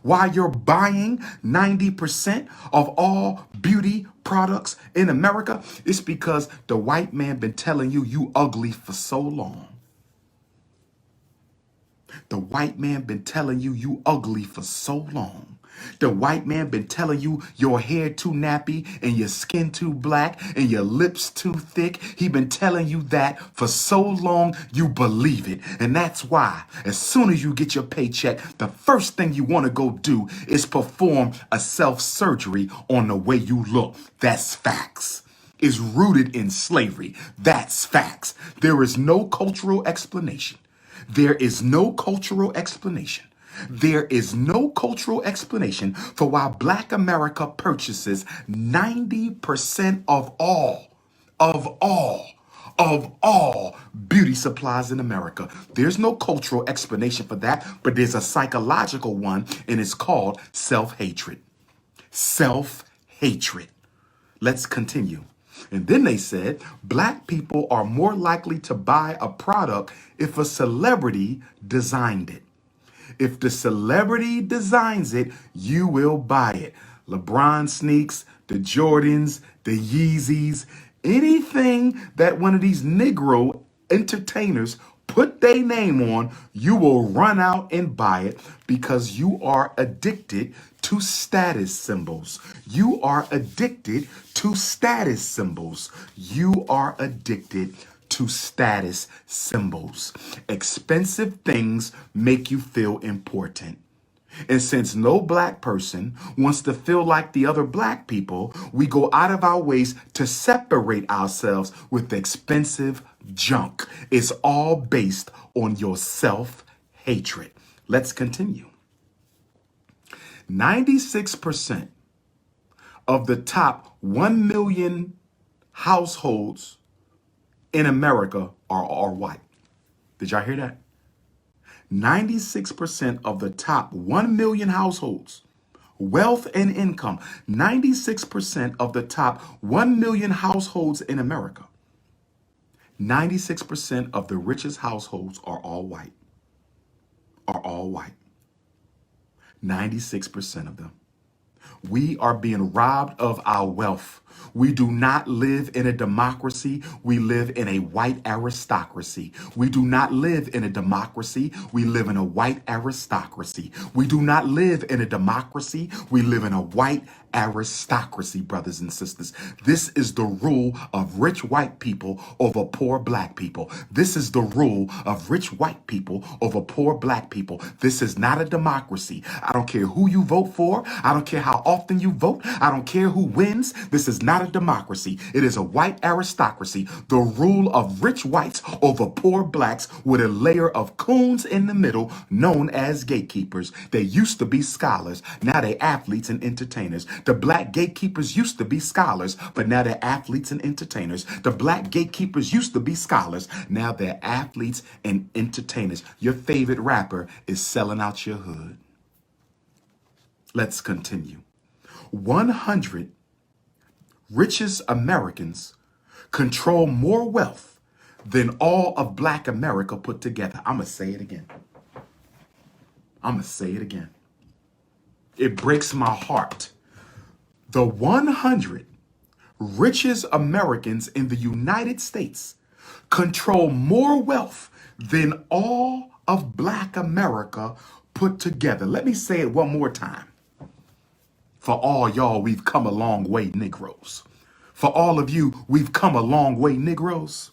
why you're buying 90% of all beauty products in America? It's because the white man been telling you you ugly for so long. The white man been telling you you ugly for so long. The white man been telling you your hair too nappy and your skin too black and your lips too thick. He been telling you that for so long you believe it. And that's why as soon as you get your paycheck, the first thing you want to go do is perform a self-surgery on the way you look. That's facts. Is rooted in slavery. That's facts. There is no cultural explanation. There is no cultural explanation. There is no cultural explanation for why Black America purchases 90% of all beauty supplies in America. There's no cultural explanation for that, but there's a psychological one, and it's called self-hatred. Self-hatred. Let's continue. And then they said, black people are more likely to buy a product if a celebrity designed it. If the celebrity designs it, you will buy it. LeBron sneaks, the Jordans, the Yeezys, anything that one of these Negro entertainers put their name on, you will run out and buy it because you are addicted to status symbols. You are addicted to status symbols. You are addicted to status symbols. Expensive things make you feel important. And since no black person wants to feel like the other black people, we go out of our ways to separate ourselves with expensive junk. It's all based on your self-hatred. Let's continue. 96% of the top 1 million households in America are white. Did y'all hear that? 96% of the top 1 million households, wealth and income, 96% of the top 1 million households in America, 96% of the richest households are all white. 96% of them. We are being robbed of our wealth. We do not live in a democracy. We live in a white aristocracy. We do not live in a democracy. We live in a white aristocracy. We do not live in a democracy. We live in a white aristocracy, brothers and sisters. This is the rule of rich white people over poor black people. This is the rule of rich white people over poor black people. This is not a democracy. I don't care who you vote for. I don't care how often you vote. I don't care who wins. This is not a democracy. It is a white aristocracy. The rule of rich whites over poor blacks with a layer of coons in the middle known as gatekeepers. They used to be scholars. Now they're athletes and entertainers. The black gatekeepers used to be scholars, but now they're athletes and entertainers. The black gatekeepers used to be scholars. Now they're athletes and entertainers. Your favorite rapper is selling out your hood. Let's continue. 100 richest Americans control more wealth than all of Black America put together. I'm going to say it again. It breaks my heart. The 100 richest Americans in the United States control more wealth than all of Black America put together. Let me say it one more time. For all y'all, we've come a long way, Negroes. For all of you, we've come a long way, Negroes.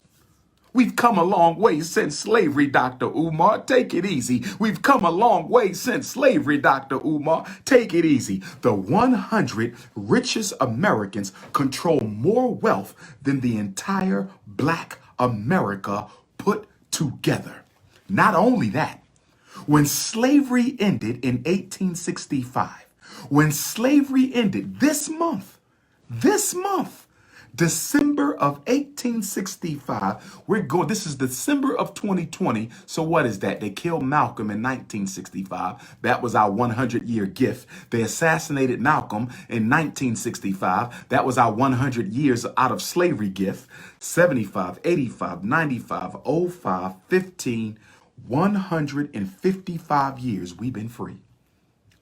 We've come a long way since slavery, Dr. Umar. Take it easy. We've come a long way since slavery, Dr. Umar. Take it easy. The 100 richest Americans control more wealth than the entire Black America put together. Not only that, when slavery ended in 1865, when slavery ended this month, December of 1865, this is December of 2020. So what is that? They killed Malcolm in 1965. That was our 100-year gift. They assassinated Malcolm in 1965. That was our 100 years out of slavery gift. 75, 85, 95, 05, 15, 155 years we've been free.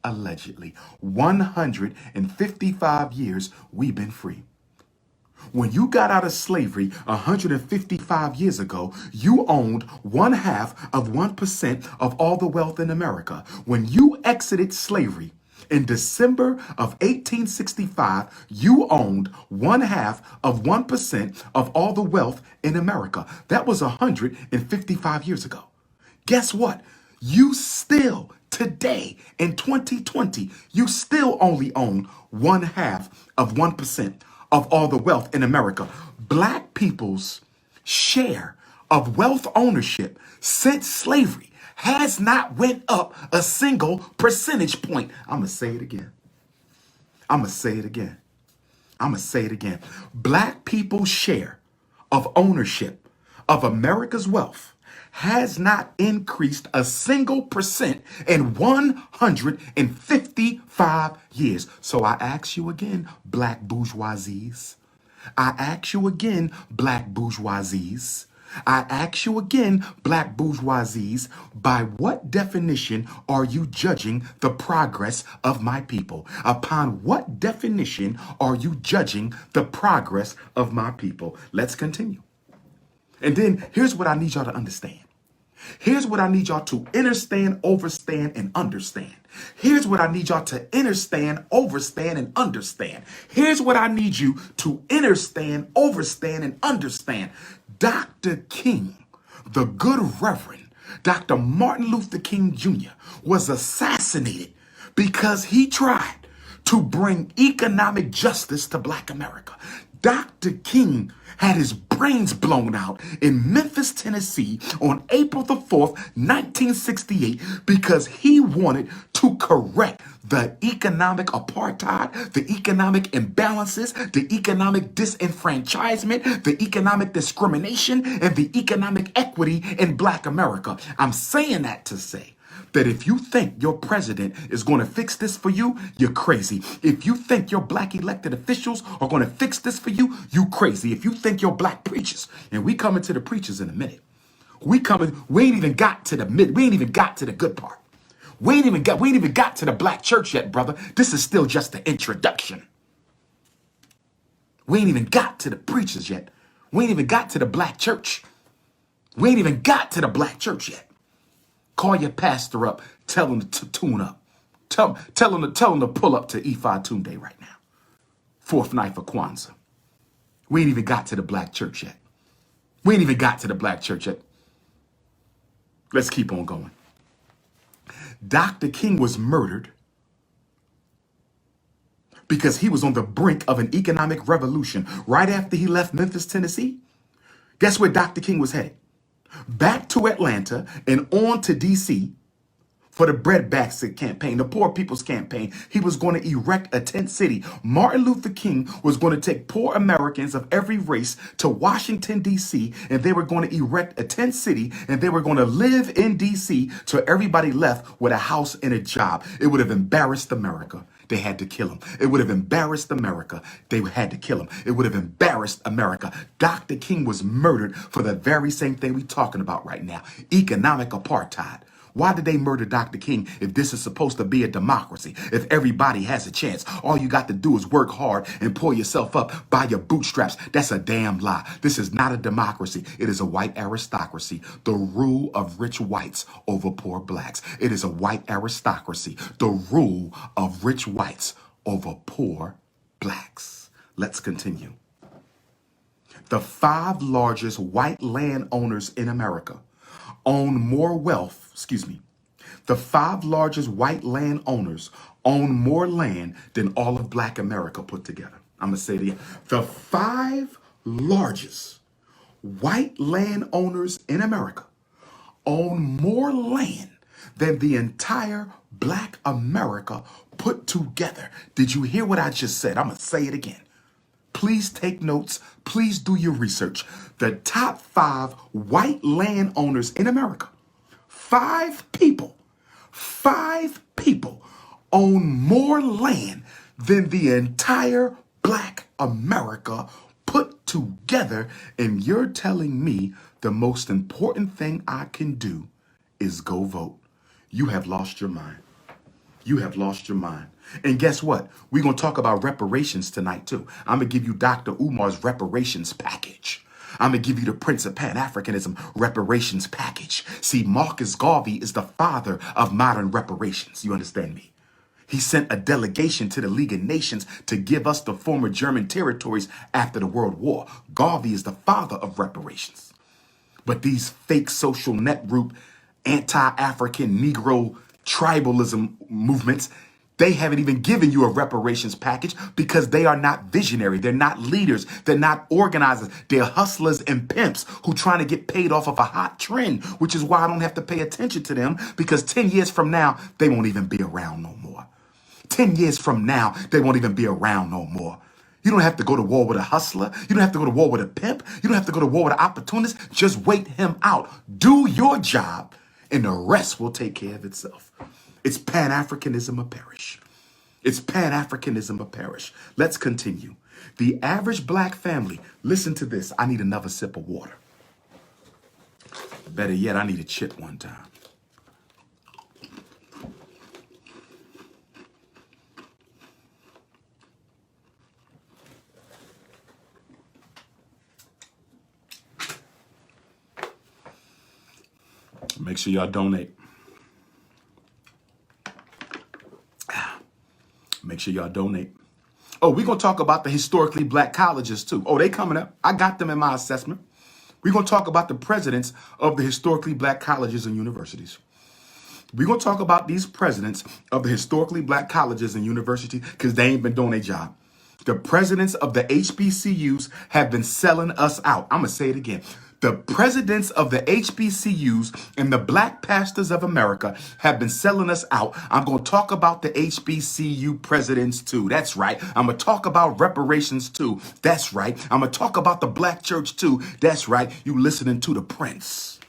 Allegedly. 155 years we've been free. When you got out of slavery 155 years ago, you owned 0.5% of all the wealth in America. When you exited slavery in December of 1865, you owned 0.5% of all the wealth in America. That was 155 years ago. Guess what? You still, today in 2020, you still only own 0.5% of all the wealth in America. Black people's share of wealth ownership since slavery has not went up a single percentage point. I'm going to say it again. Black people's share of ownership of America's wealth has not increased a single percent in 155 years. So I ask you again, black bourgeoisies. I ask you again, black bourgeoisies. By what definition are you judging the progress of my people? Upon what definition are you judging the progress of my people? Let's continue. And then here's what I need y'all to understand. Here's what I need y'all to understand, overstand, and understand. Here's what I need y'all to understand, overstand, and understand. Here's what I need you to understand, overstand, and understand. Dr. King, the good Reverend Dr. Martin Luther King Jr. was assassinated because he tried to bring economic justice to Black America. Dr. King had his brains blown out in Memphis, Tennessee on April the 4th, 1968, because he wanted to correct the economic apartheid, the economic imbalances, the economic disenfranchisement, the economic discrimination, and the economic equity in Black America. I'm saying that to say that if you think your president is going to fix this for you, you're crazy. If you think your black elected officials are going to fix this for you, you crazy. If you think your black preachers, and we coming to the preachers in a minute. We ain't even got to the good part. We ain't even got to the black church yet, brother. This is still just the introduction. We ain't even got to the preachers yet. We ain't even got to the black church. We ain't even got to the black church yet. Call your pastor up. Tell him to tune up. Tell him to pull up to Ifatunde right now. Fourth night for Kwanzaa. We ain't even got to the black church yet. Let's keep on going. Dr. King was murdered because he was on the brink of an economic revolution. Right after he left Memphis, Tennessee, guess where Dr. King was headed? Back to Atlanta and on to D.C. for the breadbasket campaign, the poor people's campaign. He was going to erect a tent city. Martin Luther King was going to take poor Americans of every race to Washington, D.C., and they were going to erect a tent city, and they were going to live in D.C. till everybody left with a house and a job. It would have embarrassed America. They had to kill him. It would have embarrassed America. They had to kill him. It would have embarrassed America. Dr. King was murdered for the very same thing we're talking about right now. Economic apartheid. Why did they murder Dr. King if this is supposed to be a democracy? If everybody has a chance, all you got to do is work hard and pull yourself up by your bootstraps. That's a damn lie. This is not a democracy. It is a white aristocracy. The rule of rich whites over poor blacks. It is a white aristocracy. The rule of rich whites over poor blacks. Let's continue. The 5 largest white landowners in America own more wealth, the 5 largest white landowners own more land than all of black America put together. I'm going to say it again. The 5 largest white landowners in America own more land than the entire black America put together. Did you hear what I just said? I'm going to say it again. Please take notes. Please do your research. The top 5 white landowners in America, 5 people own more land than the entire black America put together. And you're telling me the most important thing I can do is go vote. You have lost your mind. You have lost your mind. And guess what? We're going to talk about reparations tonight, too. I'm going to give you Dr. Umar's reparations package. I'm going to give you the Prince of Pan-Africanism reparations package. See, Marcus Garvey is the father of modern reparations. You understand me? He sent a delegation to the League of Nations to give us the former German territories after the World War. Garvey is the father of reparations. But these fake social net group, anti-African, Negro tribalism movements, they haven't even given you a reparations package because they are not visionary. They're not leaders. They're not organizers. They're hustlers and pimps who trying to get paid off of a hot trend, which is why I don't have to pay attention to them, because 10 years from now, they won't even be around no more. 10 years from now, they won't even be around no more. You don't have to go to war with a hustler. You don't have to go to war with a pimp. You don't have to go to war with an opportunist. Just wait him out. Do your job, and the rest will take care of itself. It's Pan-Africanism or perish. It's Pan-Africanism or perish. Let's continue. The average black family, listen to this. I need another sip of water. Better yet, I need a chip one time. Make sure y'all donate. Make sure y'all donate. Oh, we're going to talk about the historically black colleges too. Oh, they coming up. I got them in my assessment. We're going to talk about the presidents of the historically black colleges and universities. We're going to talk about these presidents of the historically black colleges and universities because they ain't been doing their job. The presidents of the HBCUs have been selling us out. I'm going to say it again. The presidents of the HBCUs and the black pastors of America have been selling us out. I'm going to talk about the HBCU presidents too. That's right. I'm going to talk about reparations too. That's right. I'm going to talk about the black church too. That's right. You listening to the Prince.